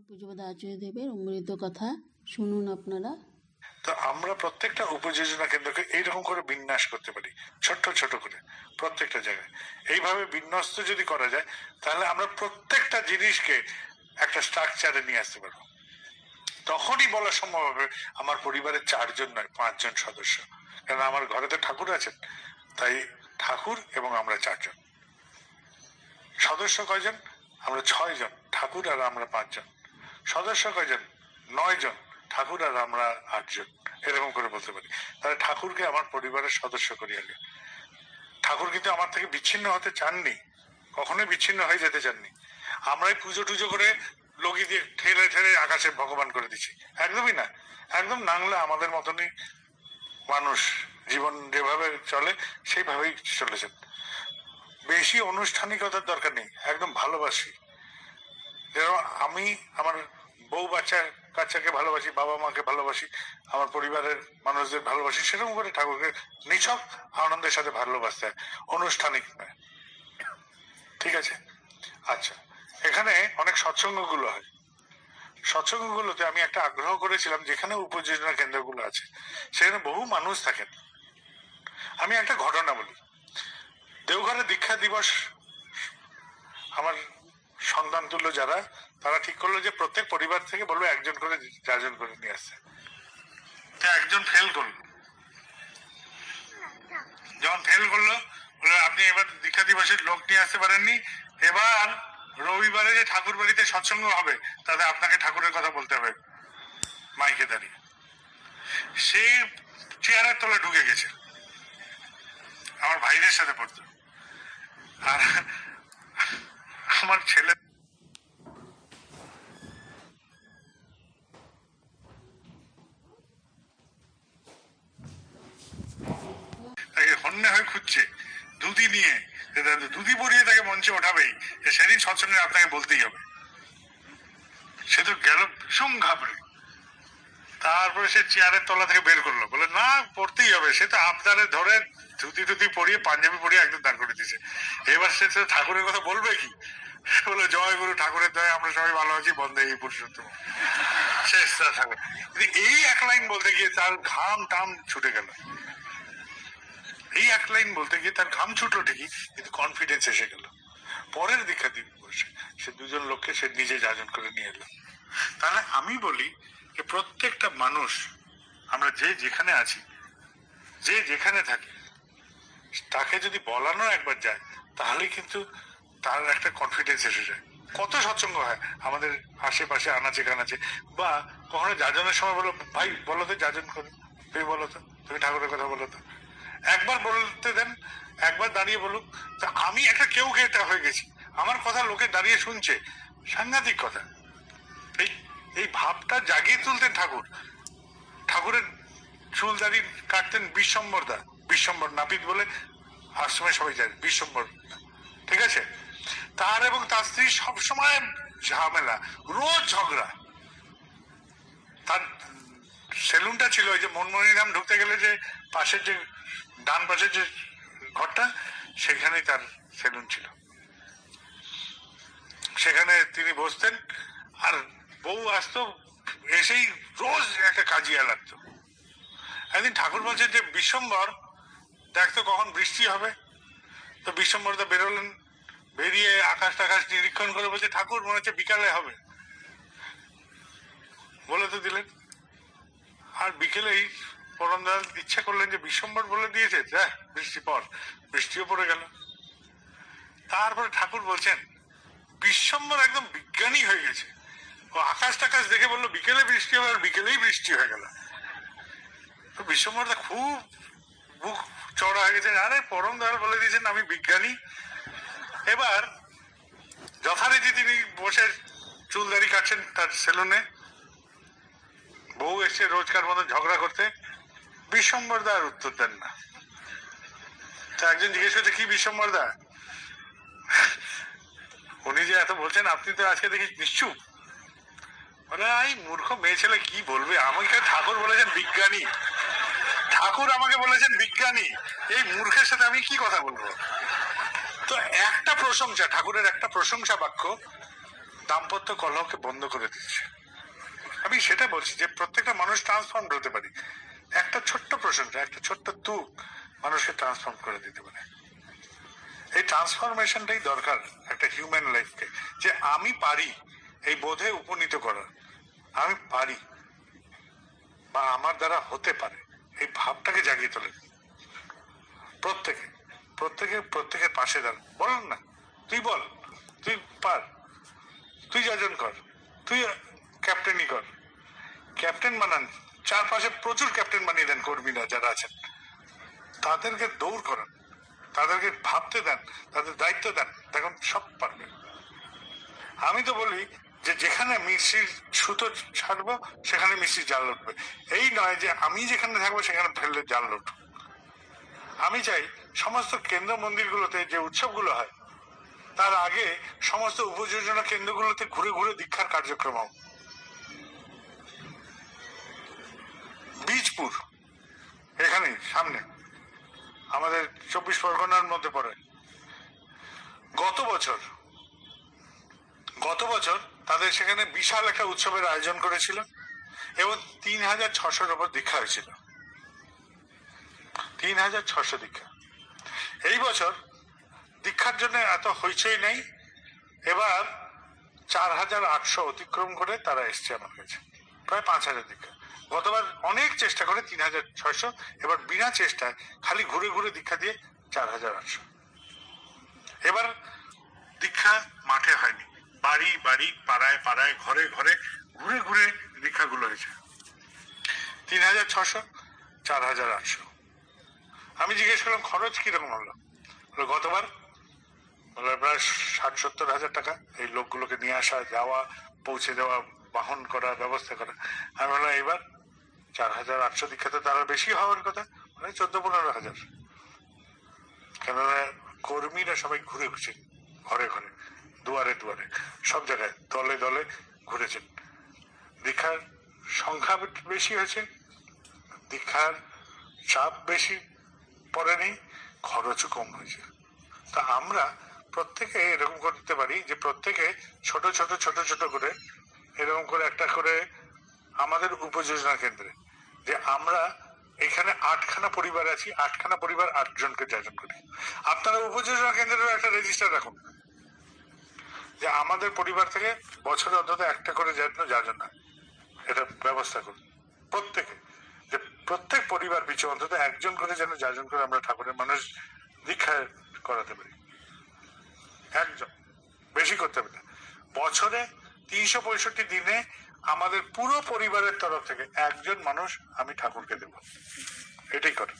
পুজোপদ আচার্যদেবের অমৃত কথা শুনুন আপনারা। তো আমরা প্রত্যেকটা উপযোজনা কেন্দ্রকে এইরকম করে বিন্যাস করতে পারি, ছোট্ট ছোট করে প্রত্যেকটা জায়গায়। এইভাবে বিন্যস্ত যদি করা যায় তাহলে আমরা প্রত্যেকটা জিনিসকে একটা স্ট্রাকচারে নিয়ে আসতে পারবো। তখনই বলা সম্ভব হবে আমার পরিবারের 4 জন নয় 5 জন সদস্য, কারণ আমার ঘরে তো ঠাকুর আছেন। তাই ঠাকুর এবং আমরা 4 জন। সদস্য কয়জন? আমরা 6 জন, ঠাকুর আর আমরা 5 জন। সদস্য কয়জন? 9 জন, ঠাকুর আর আমরা 8 জন। এরকম করে বলতে পারি। তাহলে ঠাকুরকে আমার পরিবারের সদস্য করি আগে। ঠাকুর কিন্তু আমার থেকে বিচ্ছিন্ন হতে চাননি, কখনোই বিচ্ছিন্ন হয়ে যেতে চাননি। আমরাই পুজো টুজো করে লগি দিয়ে ঠেলে ঠেলে আকাশে ভগবান করে দিচ্ছি। একদমই না, একদম নাংলা আমাদের মতনই মানুষ, জীবন যেভাবে চলে সেইভাবেই চলেছেন। বেশি আনুষ্ঠানিকতার দরকার নেই, একদম ভালোবাসি। যেরকম আমি আমার বউ কাচ্চাকে ভালোবাসি, বাবা মাকে ভালোবাসি, আমার পরিবারের মানুষদের ভালোবাসি, সেরকম করে ঠাকুরকে নিছক আনন্দের সাথে ভালোবাসতে হয়, আনুষ্ঠানিক নয়। ঠিক আছে? আচ্ছা, এখানে অনেক সৎসঙ্গগুলো হয়। সৎসঙ্গগুলোতে আমি একটা আগ্রহ করেছিলাম, যেখানে উপযোজনা কেন্দ্রগুলো আছে সেখানে বহু মানুষ থাকেন। আমি একটা ঘটনা বলি। দেওঘরে দীক্ষা দিবস আমার সন্তান তুল্য যারা, তারা ঠিক করলো যে প্রত্যেক পরিবার থেকে বলবো 1 জন করে 4 জন করে নিয়ে আসছে। তো একজন ফেল করলো। যখন ফেল করলো, বললো আপনি এবার দীক্ষা দিবসের লোক নিয়ে আসতে পারেননি, এবার রবিবারে যে ঠাকুর বাড়িতে সৎসঙ্গ হবে তাতে আপনাকে ঠাকুরের কথা বলতে হবে মাইকে দাঁড়িয়ে। সেই চেয়ারের তলে ঢুকে গেছে, আমার ভাইদের সাথে পড়তো। আর আমার ছেলে হন্যে হয়ে খুঁজছে দুধি নিয়ে, দুধি পরিয়ে তাকে মঞ্চে ওঠাবেই, সেদিন সৎসঙ্গে আপনাকে বলতেই হবে। সে তো গেল ভীষণ ঘাবড়ে। তারপরে সে চেয়ারের তলা থেকে বের করলো, বলে না পড়তেই হবে। সে তো আপনারে ধরে ধুতি পরিয়ে পাঞ্জাবি পরিয়ে একদম দাঁড় করে দিয়েছে। এবার সে তো ঠাকুরের কথা বলবে কি? বলে জয় গুরু, ঠাকুরের দয় আমরা সবাই ভালো আছি, বন্ধে এই পুরুষোত্তম। শেষ ঠাকুর। এই 1 লাইন বলতে গিয়ে তার ঘাম টাম ছুটে গেল। এই 1 লাইন বলতে গিয়ে তার ঘাম ছুটলো ঠিকই, কিন্তু কনফিডেন্স এসে গেল। পরের দীক্ষা দিবসে সে 2 জন লোককে সে নিজে যাজন করে নিয়ে এলো। তাহলে আমি বলি যে প্রত্যেকটা মানুষ, আমরা যে যেখানে আছি, যে যেখানে থাকি, তাকে যদি বলানো একবার যায় তাহলে কিন্তু তার একটা কনফিডেন্স এসে যায়। কত সৎসঙ্গ হয় আমাদের আশেপাশে আনাচে কানাচে, বা কখনো যাজনের সময় বলো ভাই বলো তো যাজন করো, তুমি বলো তো, তুমি ঠাকুরের কথা বলো তো। একবার বলতে দেন, একবার দাঁড়িয়ে বলুক। তা আমি একটা কেউ এটা হয়ে গেছি, আমার কথা লোকে দাঁড়িয়ে শুনছে, সাংঘাতিক কথা। এই এই ভাবটা জাগিয়ে তুলতেন ঠাকুর। ঠাকুরের চুল দাড়ি কাটতেন বিশ্বম্বর নাপিত বলে আশ্রমে সবাই যায়, বিশ্বম্বর। ঠিক আছে? তার এবং তার স্ত্রী সবসময় ঝামেলা, রোজ ঝগড়া। তার সেলুনটা ছিল ওই যে মনমোহনীধাম ঢুকতে গেলে যে পাশের যে ডান পাশের যে ঘরটা, সেখানেই তার সেলুন ছিল। সেখানে তিনি বসতেন, আর বউ আসতো, এসেই রোজ একটা কাজিয়া লাগতো। একদিন ঠাকুর বলছেন যে বিশ্বম্বর দেখতো কখন বৃষ্টি হবে। তো বিশ্বম্বরদা বেরোলেন, বেরিয়ে আকাশ টাকাশ নিরীক্ষণ করে বলছে ঠাকুর মনে হচ্ছে বিকালে হবে, বলে তো দিলেন। আর বিকেলেই পরমদয়াল ইচ্ছা করলেন যে বিশ্বম্বর বলে দিয়েছে দেখ বৃষ্টি পর, বৃষ্টিও পড়ে গেল। তারপরে ঠাকুর বলছেন বিশ্বম্বর একদম বিজ্ঞানী হয়ে গেছে, ও আকাশ টাকাশ দেখে বললো বিকেলে বৃষ্টি হবে, আর বিকেলেই বৃষ্টি হয়ে গেল। তো বিশ্বম্বরদা খুব বুক চড়া হয়ে গেছে, আরে পরম দয়াল বলে দিয়েছেন আমি বিজ্ঞানী। এবার যথারীতি তিনি বসে চুল দাড়ি কাটছেন তার সেলুনে, বউ এসছে রোজকার মতো ঝগড়া করতে, বিশ্বম্বরদা আর উত্তর দেন না। তো একজন জিজ্ঞেস করছে কি বিশ্বম্বরদা, উনি যে এত বলছেন আপনি তো আজকে দেখি নিশ্চুপ। বলে এই মূর্খ মেয়ে ছেলে কি বলবে, আমাকে ঠাকুর বলেছেন বিজ্ঞানী, ঠাকুর আমাকে বলেছেন বিজ্ঞানী, এই মূর্খের সাথে আমি কি কথা বলবো। তো একটা প্রশংসা, ঠাকুরের একটা প্রশংসা বাক্য দাম্পত্য কলহকে বন্ধ করে দিচ্ছে। আমি সেটা বলছি যে প্রত্যেকটা মানুষ ট্রান্সফর্ম হতে পারি, একটা ছোট্ট প্রশংসা, একটা ছোট্ট তুক মানুষকে ট্রান্সফর্ম করে দিতে পারে। এই ট্রান্সফরমেশনটাই দরকার একটা হিউম্যান লাইফকে, যে আমি পারি এই বোধে উপনীত করার, আমি পারি বা আমার দ্বারা হতে পারে, এই ভাবটাকে জাগিয়ে তোলে। প্রত্যেকে প্রত্যেকে প্রত্যেকের পাশে দাঁড়ান, বলেন না তুই বল, তুই পার, তুই যাজন কর, তুই ক্যাপ্টেনই কর। ক্যাপ্টেন বানান, চারপাশে প্রচুর ক্যাপ্টেন বানিয়ে দেন, কর্মীরা যারা আছেন তাদেরকে দৌড় করান, তাদেরকে ভাবতে দেন, তাদের দায়িত্ব দেন, দেখুন সব পারবে। আমি তো বলি যে যেখানে মিষ্টির সুতো ছাড়বো সেখানে মিষ্টির জাল উঠবে, এই নয় যে আমি যেখানে থাকবো সেখানে ফেললে জাল উঠবে। আমি চাই সমস্ত কেন্দ্র মন্দিরগুলোতে যে উৎসবগুলো হয় তার আগে সমস্ত উপযোজনা কেন্দ্রগুলোতে ঘুরে ঘুরে দীক্ষার কার্যক্রম হোক। বীজপুর এখানে সামনে আমাদের 24 পরগনার মধ্যে পড়ে, গত বছর তাদের সেখানে বিশাল একটা উৎসবের আয়োজন করেছিল এবং 3600-র উপর দীক্ষা হয়েছিল, 3600 দীক্ষা। এই বছর দীক্ষার জন্য এত হইচই নেই, এবার 4800 অতিক্রম করে তারা এসছে আমার কাছে, প্রায় 5000 দীক্ষা। গতবার অনেক চেষ্টা করে 3600, এবার বিনা চেষ্টায় খালি ঘুরে ঘুরে দীক্ষা দিয়ে 4800। এবার দীক্ষা মাঠে হয়নি, বাড়ি বাড়ি পাড়ায় পাড়ায় ঘরে ঘরে ঘুরে ঘুরে দীক্ষাগুলো হয়েছে। 3600, 4800। আমি জিজ্ঞেস করলাম খরচ কিরকম হলো, গতবার প্রায় 60-70 হাজার টাকা এই লোকগুলোকে নিয়ে আসা, যাওয়া, পৌঁছে দেওয়া, বাহন করা, ব্যবস্থা করা। আমি বললাম এবার 4800 দীক্ষা তো তারা বেশি হওয়ার কথা, মানে 14-15 হাজার। কেননা কর্মীরা সবাই ঘুরে ঘুরছেন, ঘরে ঘরে, দুয়ারে দুয়ারে, সব জায়গায় দলে দলে ঘুরেছেন। দীক্ষার সংখ্যা বেশি হয়েছে, দীক্ষার চাপ বেশি পড়েনি, খরচও কম হয়েছে। তা আমরা প্রত্যেকে এরকম করতে পারি যে প্রত্যেকে ছোট ছোট ছোট ছোট করে এরকম করে একটা করে আমাদের উপযোজনা কেন্দ্রে, যে আমরা এখানে 8খানা পরিবার আছি, 8খানা পরিবার 8 জনকে যাজন করি। আপনারা উপযোজনা কেন্দ্রের একটা রেজিস্টার রাখুন যে আমাদের পরিবার থেকে বছরে অন্তত একটা করে যাজন হয়, এটা ব্যবস্থা করুন প্রত্যেকে, যে প্রত্যেক পরিবার পিছু অন্তত একজন করে যেন যাজন করে আমরা ঠাকুরের মানুষ দীক্ষা করাতে পারি। একজন, বেশি করতে হবে না। বছরে 365 দিনে আমাদের পুরো পরিবারের তরফ থেকে একজন মানুষ আমি ঠাকুরকে দেব, এটাই করে।